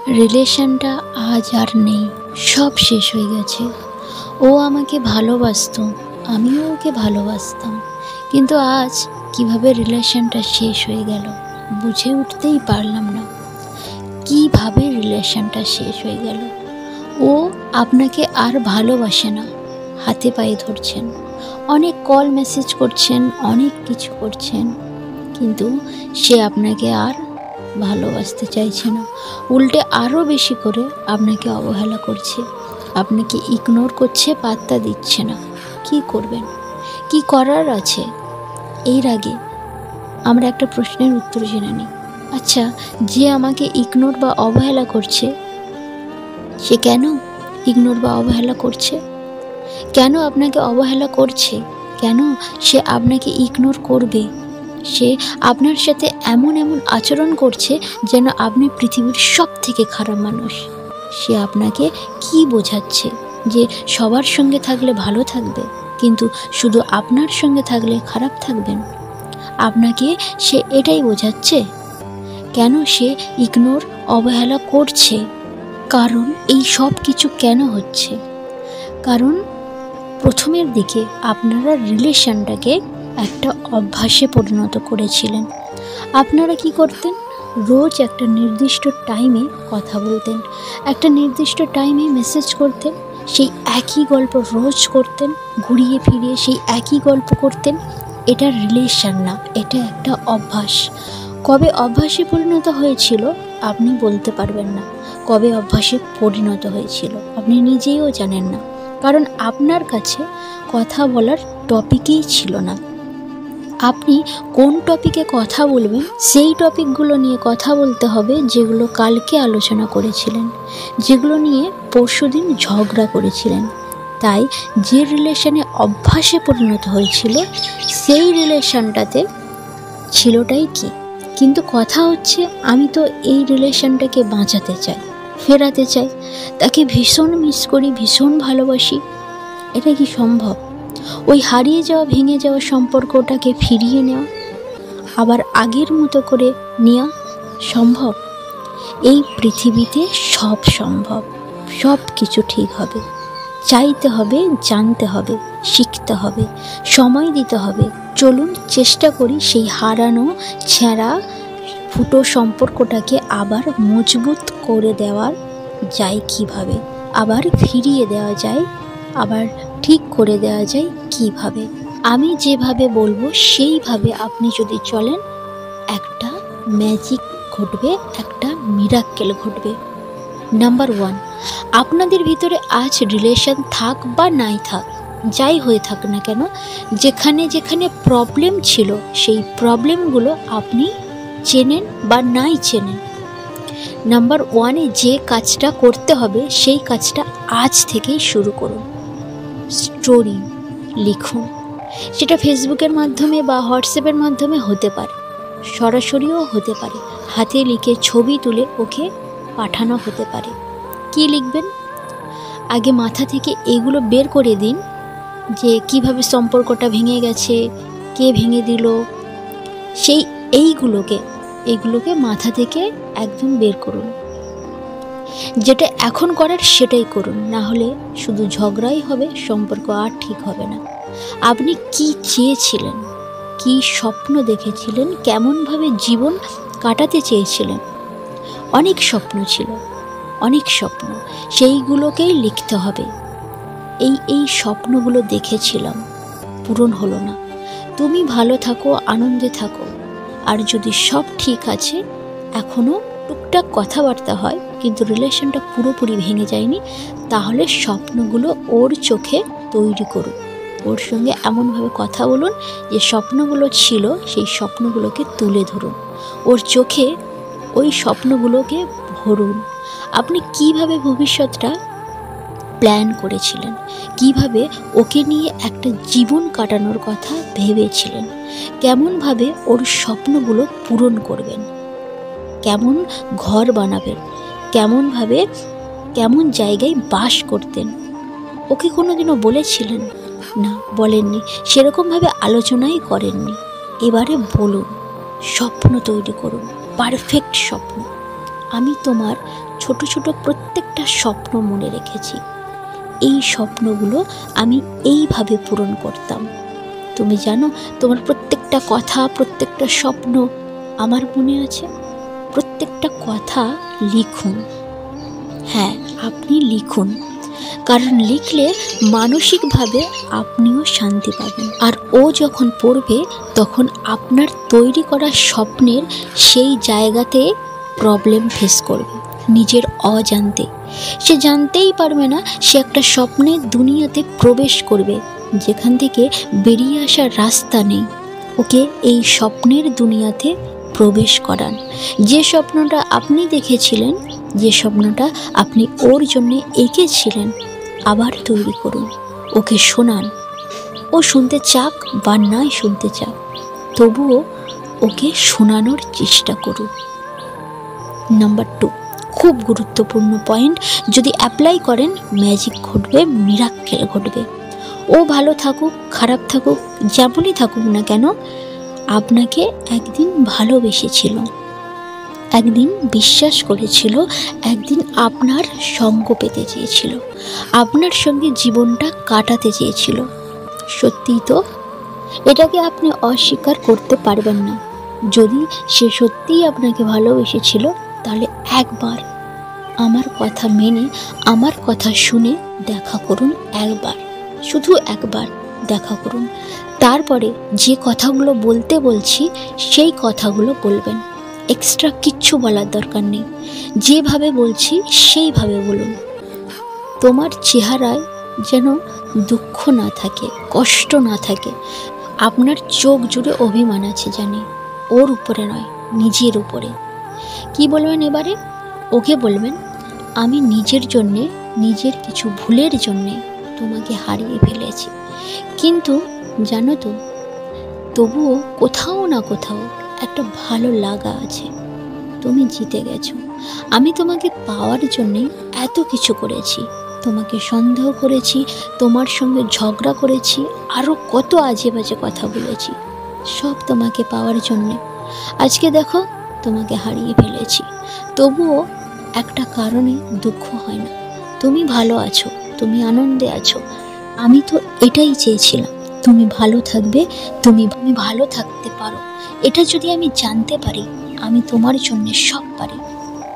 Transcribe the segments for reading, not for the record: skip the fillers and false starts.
রিলেশনটা আজ আর নেই, সব শেষ হয়ে গেছে। ও আমাকে ভালোবাসতো, আমিও ওকে ভালোবাসতাম, কিন্তু আজ কিভাবে রিলেশনটা শেষ হয়ে গেল বুঝে উঠতেই পারলাম না। কিভাবে রিলেশনটা শেষ হয়ে গেল। ও আপনাকে আর ভালোবাসে না, হাতে পায়ে ধরছেন, অনেক কল মেসেজ করছেন, অনেক কিছু করছেন, কিন্তু সে আপনাকে আর ভালোবাসতে চাইছে না। উল্টে আরও বেশি করে আপনাকে অবহেলা করছে, আপনাকে ইগনোর করছে, পাত্তা দিচ্ছে না। কি করবেন, কি করার আছে? এর আগে আমরা একটা প্রশ্নের উত্তর জেনে নিই। আচ্ছা, যে আমাকে ইগনোর বা অবহেলা করছে, সে কেন ইগনোর বা অবহেলা করছে? কেন আপনাকে অবহেলা করছে? কেন সে আপনাকে ইগনোর করবে? সে আপনার সাথে এমন এমন আচরণ করছে যেন আপনি পৃথিবীর সব থেকে খারাপ মানুষ। সে আপনাকে কি বোঝাচ্ছে? যে সবার সঙ্গে থাকলে ভালো থাকবে, কিন্তু শুধু আপনার সঙ্গে থাকলে খারাপ থাকবেন। আপনাকে সে এটাই বোঝাচ্ছে। কেন সে ইগনোর অবহেলা করছে? কারণ এই সব কিছু কেন হচ্ছে? কারণ প্রথমের দিকে আপনারা রিলেশনটাকে একটা অভ্যাসে পরিণত করেছিলেন। আপনারা কি করতেন? রোজ একটা নির্দিষ্ট টাইমে কথা বলতেন, একটা নির্দিষ্ট টাইমে মেসেজ করতেন, সেই একই গল্প রোজ করতেন, ঘুরিয়ে ফিরিয়ে সেই একই গল্প করতেন। এটা রিলেশন না, এটা একটা অভ্যাস। কবে অভ্যাসে পরিণত হয়েছিল আপনি বলতে পারবেন না। কবে অভ্যাসে পরিণত হয়েছিল আপনি নিজেও জানেন না, কারণ আপনার কাছে কথা বলার টপিকই ছিল না। আপনি কোন টপিকে কথা বলবেন সেই টপিকগুলো নিয়ে কথা বলতে হবে, যেগুলো কালকে আলোচনা করেছিলেন, যেগুলো নিয়ে পরশুদিন ঝগড়া করেছিলেন। তাই যে রিলেশনে অভ্যাসে পরিণত হয়েছিল সেই রিলেশনটাতে ছিলটাই কি। কিন্তু কথা হচ্ছে, আমি তো এই রিলেশনটাকে বাঁচাতে চাই, ফেরাতে চাই, তাকে ভীষণ মিস করি, ভীষণ ভালোবাসি। এটা কি সম্ভব? ওই হারিয়ে যাওয়া, ভেঙে যাওয়া সম্পর্কটাকে ফিরিয়ে নেওয়া, আবার আগের মতো করে নেওয়া সম্ভব? এই পৃথিবীতে সব সম্ভব, সব কিছু ঠিক হবে। চাইতে হবে, জানতে হবে, শিখতে হবে, সময় দিতে হবে। চলুন চেষ্টা করি সেই হারানো, ছেঁড়া, ফুটো সম্পর্কটাকে আবার মজবুত করে দেওয়ার যায় কিভাবে, আবার ফিরিয়ে দেওয়া যায়, আবার ঠিক করে দেওয়া যায় কিভাবে। আমি যেভাবে বলবো সেইভাবে আপনি যদি চলেন, একটা ম্যাজিক ঘটবে, একটা মিরাক্কেল ঘটবে। নাম্বার 1, আপনাদের ভিতরে আজ রিলেশন থাক বা নাই থাক, যাই হয়ে থাক না কেন, যেখানে যেখানে প্রবলেম ছিল সেই প্রবলেমগুলো আপনি চেনেন বা নাই চেনেন। নাম্বার 1-এ যে কাজটা করতে হবে সেই কাজটা আজ থেকেই শুরু করুন। স্টোরি লিখুন, সেটা ফেসবুকের মাধ্যমে বা হোয়াটসঅ্যাপের মাধ্যমে হতে পারে, সরাসরিও হতে পারে, হাতে লিখে ছবি তুলে ওকে পাঠানো হতে পারে। কি লিখবেন? আগে মাথা থেকে এগুলো বের করে দিন, যে কিভাবে সম্পর্কটা ভেঙে গেছে, কে ভেঙে দিল, সেই এইগুলোকে মাথা থেকে একদম বের করুন। যেটা এখন করার সেটাই করুন, না হলে শুধু ঝগড়াই হবে, সম্পর্ক আর ঠিক হবে না। আপনি কি চেয়েছিলেন, কি স্বপ্ন দেখেছিলেন, কেমনভাবে জীবন কাটাতে চেয়েছিলেন? অনেক স্বপ্ন ছিল, অনেক স্বপ্ন, সেইগুলোকেই লিখতে হবে। এই স্বপ্নগুলো দেখেছিলাম, পূরণ হলো না। তুমি ভালো থাকো, আনন্দে থাকো। আর যদি সব ঠিক আছে, এখনও টুকটাক কথাবার্তা হয়, কিন্তু রিলেশনটা পুরোপুরি ভেঙে যায়নি, তাহলে স্বপ্নগুলো ওর চোখে তৈরি করুন। ওর সঙ্গে এমনভাবে কথা বলুন যে স্বপ্নগুলো ছিল সেই স্বপ্নগুলোকে তুলে ধরুন, ওর চোখে ওই স্বপ্নগুলোকে ভরুন। আপনি কিভাবে ভবিষ্যৎটা প্ল্যান করেছিলেন, কিভাবে ওকে নিয়ে একটা জীবন কাটানোর কথা ভেবেছিলেন, কেমনভাবে ওর স্বপ্নগুলো পূরণ করবেন, কেমন ঘর বানাবেন, কেমনভাবে, কেমন জায়গায় বাস করতেন, ওকে কোনোদিনও বলেছিলেন? না, বলেননি, সেরকমভাবে আলোচনাই করেননি। এবারে বলুন, স্বপ্ন তৈরি করুন, পারফেক্ট স্বপ্ন। আমি তোমার ছোট ছোট প্রত্যেকটা স্বপ্ন মনে রেখেছি। এই স্বপ্নগুলো আমি এইভাবে পূরণ করতাম। তুমি জানো, তোমার প্রত্যেকটা কথা, প্রত্যেকটা স্বপ্ন আমার মনে আছে। প্রত্যেকটা কথা লিখুন। হ্যাঁ, আপনি লিখুন, কারণ লিখলে মানসিকভাবে আপনিও শান্তি পাবেন। আর ও যখন পড়বে তখন আপনার তৈরি করা স্বপ্নের সেই জায়গাতে প্রবলেম ফেস করবে, নিজের অজান্তে। সে জানতেই পারবে না সে একটা স্বপ্নের দুনিয়াতে প্রবেশ করবে যেখান থেকে বেরিয়ে আসার রাস্তা নেই। ওকে এই স্বপ্নের দুনিয়াতে প্রবেশ করান। যে স্বপ্নটা আপনি দেখেছিলেন, যে স্বপ্নটা আপনি ওর জন্য এঁকেছিলেন, আবার তৈরি করুন। ওকে শোনান। ও শুনতে চাক বা নাই শুনতে চাক, তবুও ওকে শোনানোর চেষ্টা করুন। নাম্বার 2, খুব গুরুত্বপূর্ণ পয়েন্ট, যদি অ্যাপ্লাই করেন ম্যাজিক ঘটবে, মিরাক্কেল ঘটবে। ও ভালো থাকুক, খারাপ থাকুক, যেমনই থাকুক না কেন, আপনাকে একদিন ভালোবেসেছিল, একদিন বিশ্বাস করেছিল, একদিন আপনার সঙ্গ পেতে চেয়েছিল, আপনার সঙ্গে জীবনটা কাটাতে চেয়েছিল। সত্যিই তো, এটাকে আপনি অস্বীকার করতে পারবেন না। যদি সে সত্যিই আপনাকে ভালোবেসেছিল, তাহলে একবার আমার কথা মেনে, আমার কথা শুনে দেখা করুন। একবার, শুধু একবার দেখা করুন। তারপরে যে কথাগুলো বলতে বলছি সেই কথাগুলো বলবেন। এক্সট্রা কিচ্ছু বলার দরকার নেই। যেভাবে বলছি সেইভাবে বলুন। তোমার চেহারায় যেন দুঃখ না থাকে, কষ্ট না থাকে। আপনার চোখ জুড়ে অভিমান আছে জানি, ওর উপরে নয়, নিজের উপরে। কি বলবেন এবারে? ওকে বলবেন, আমি নিজের জন্যে, নিজের কিছু ভুলের জন্যে তোমাকে হারিয়ে ফেলেছি, কিন্তু জানো তো, তবুও কোথাও না কোথাও একটা ভালো লাগা আছে। তুমি জিতে গেছো। আমি তোমাকে পাওয়ার জন্যে এত কিছু করেছি, তোমাকে সন্দেহ করেছি, তোমার সঙ্গে ঝগড়া করেছি, আরও কত আজে বাজে কথা বলেছি, সব তোমাকে পাওয়ার জন্যে। আজকে দেখো, তোমাকে হারিয়ে ফেলেছি, তবুও একটা কারণে দুঃখ হয় না। তুমি ভালো আছো, তুমি আনন্দে আছো। আমি তো এটাই চেয়েছিলাম, তুমি ভালো থাকবে, তুমি ভালো থাকতে পারো। এটা যদি আমি জানতে পারি, আমি তোমার জন্য সব পারি।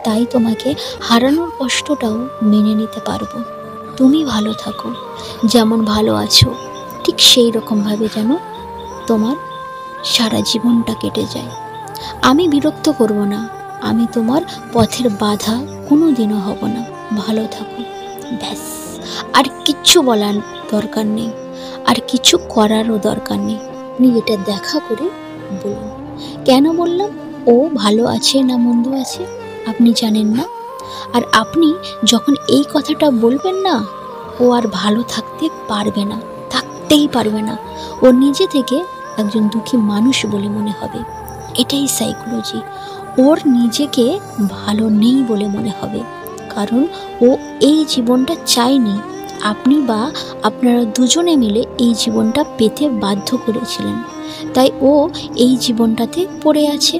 তাই তোমাকে হারানোর কষ্টটাও মেনে নিতে পারবো। তুমি ভালো থাকো, যেমন ভালো আছো ঠিক সেই রকমভাবে যেন তোমার সারা জীবনটা কেটে যায়। আমি বিরক্ত করব না, আমি তোমার পথের বাধা কোনো দিনও হব না। ভালো থাকো, ব্যাস। আর কিচ্ছু বলার দরকার নেই, আর কিছু করারও দরকার নেই। আপনি এটা দেখা করে বলুন। কেন বললাম? ও ভালো আছে না মন্দ আছে আপনি জানেন না। আর আপনি যখন এই কথাটা বলবেন না, ও আর ভালো থাকতে পারবে না, থাকতেই পারবে না। ও নিজে থেকে একজন দুঃখী মানুষ বলে মনে হবে। এটাই সাইকোলজি। ওর নিজেকে ভালো নেই বলে মনে হবে, কারণ ও এই জীবনটা চায়নি। আপনি বা আপনারা দুজনে মিলে এই জীবনটা পেতে বাধ্য করেছিলেন, তাই ও এই জীবনটাতে পড়ে আছে।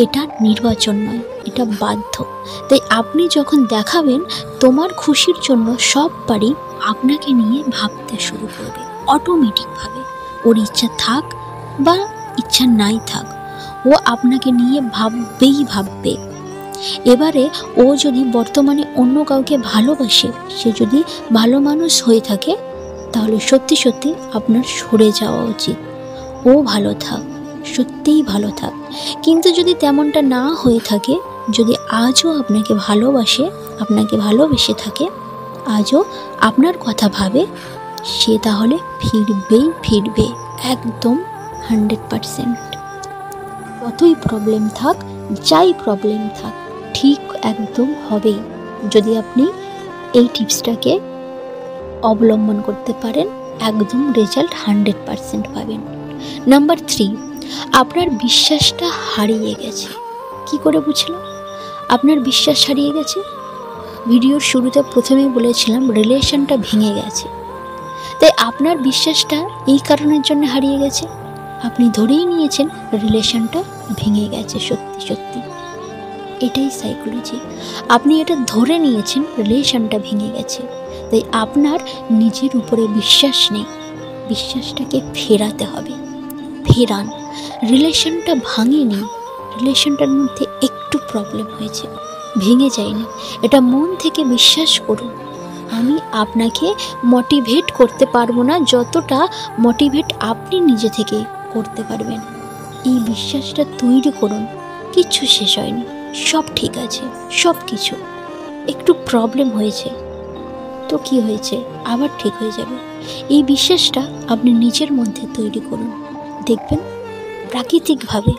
এটা নির্বাচন নয়, এটা বাধ্য। তাই আপনি যখন দেখাবেন তোমার খুশির জন্য সব পারি, আপনাকে নিয়ে ভাবতে শুরু করবে অটোমেটিকভাবে। ওর ইচ্ছা থাক বা ইচ্ছা নাই থাক, ও আপনাকে নিয়ে ভাববে। এবারে ও যদি বর্তমানে অন্য কাউকে ভালোবাসে, সে যদি ভালো মানুষ হয়ে থাকে, তাহলে সত্যি সত্যি আপনার সরে যাওয়া উচিত। ও ভালো থাক, সত্যিই ভালো থাক। কিন্তু যদি তেমনটা না হয়ে থাকে, যদি আজও আপনাকে ভালোবাসে, আপনাকে ভালোবেসে থাকে, আজও আপনার কথা ভাবে, সে তাহলে ফিরবে একদম 100%। যতই প্রবলেম থাক, যাই প্রবলেম থাক, ঠিক একদম হবেই। যদি আপনি এই টিপসটাকে অবলম্বন করতে পারেন, একদম রেজাল্ট 100% পাবেন। নাম্বার 3, আপনার বিশ্বাসটা হারিয়ে গেছে। কি করে বুঝলাম আপনার বিশ্বাস হারিয়ে গেছে? ভিডিওর শুরুতে প্রথমেই বলেছিলাম রিলেশনটা ভেঙে গেছে। তাই আপনার বিশ্বাসটা এই কারণের জন্য হারিয়ে গেছে, আপনি ধরেই নিয়েছেন রিলেশনটা ভেঙে গেছে। সত্যি সত্যি এটাই সাইকোলজি। আপনি এটা ধরে নিয়েছেন রিলেশনটা ভেঙে গেছে, তাই আপনার নিজের উপরে বিশ্বাস নেই। বিশ্বাসটাকে ফেরাতে হবে, ফেরান। রিলেশনটা ভাঙেনি, রিলেশনটার মধ্যে একটু প্রবলেম হয়েছে, ভেঙে যায়নি। এটা মন থেকে বিশ্বাস করুন। আমি আপনাকে মোটিভেট করতে পারবো না যতটা মোটিভেট আপনি নিজে থেকে করতে পারবেন। এই বিশ্বাসটা তৈরি করুন। কিচ্ছু শেষ হয়নি, সব ঠিক আছে। সব কিছু একটু প্রবলেম হয়েছে তো কি হয়েছে, আবার ঠিক হয়ে যাবে। এই বিশ্বাসটা আপনি নিজের মধ্যে তৈরি করুন। দেখবেন প্রাকৃতিকভাবে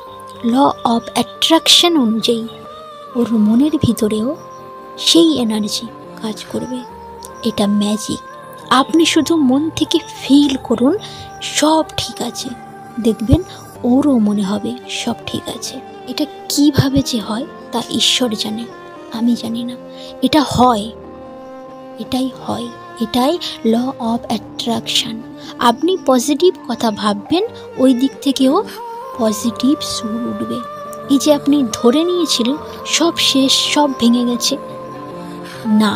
ল অফ অ্যাট্রাকশন অনুযায়ী ওর মনের ভিতরেও সেই এনার্জি কাজ করবে। এটা ম্যাজিক। আপনি শুধু মন থেকে ফিল করুন সব ঠিক আছে, দেখবেন ওরও মনে হবে সব ঠিক আছে। এটা কিভাবে যে হয় তা ঈশ্বর জানে, আমি জানি না। এটা হয়, এটাই হয়, এটাই ল অফ অ্যাট্রাকশান। আপনি পজিটিভ কথা ভাববেন, ওই দিক থেকেও পজিটিভ সুর উঠবে। এই যে আপনি ধরে নিয়েছিলেন সব শেষ, সব ভেঙে গেছে, না,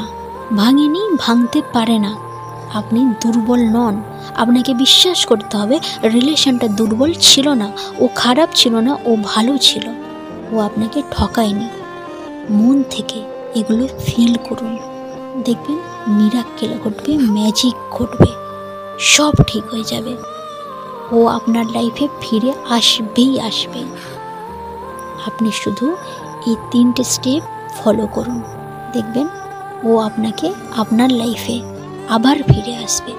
ভাঙেনি, ভাঙতে পারে না। আপনি দুর্বল নন, আপনাকে বিশ্বাস করতে হবে রিলেশনটা দুর্বল ছিল না, ও খারাপ ছিল না, ও ভালো ছিল। ও আপনাকে ঠকায়নি। মন থেকে এগুলো ফিল করুন, দেখবেন মিরাক্কেল ঘটবে, ম্যাজিক ঘটবে, সব ঠিক হয়ে যাবে। ও আপনার লাইফে ফিরে আসবেই আসবে। আপনি শুধু এই 3টে স্টেপ ফলো করুন, দেখবেন ও আপনাকে আপনার লাইফে আবার ফিরে আসবে।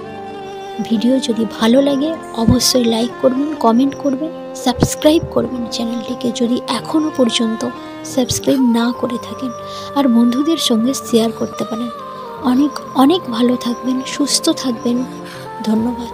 ভিডিও যদি ভালো লাগে অবশ্যই লাইক করবেন, কমেন্ট করবেন, সাবস্ক্রাইব করবেন চ্যানেলটিকে যদি এখনও পর্যন্ত সাবস্ক্রাইব না করে থাকেন, আর বন্ধুদের সঙ্গে শেয়ার করতে পারেন। অনেক অনেক ভালো থাকবেন, সুস্থ থাকবেন। ধন্যবাদ।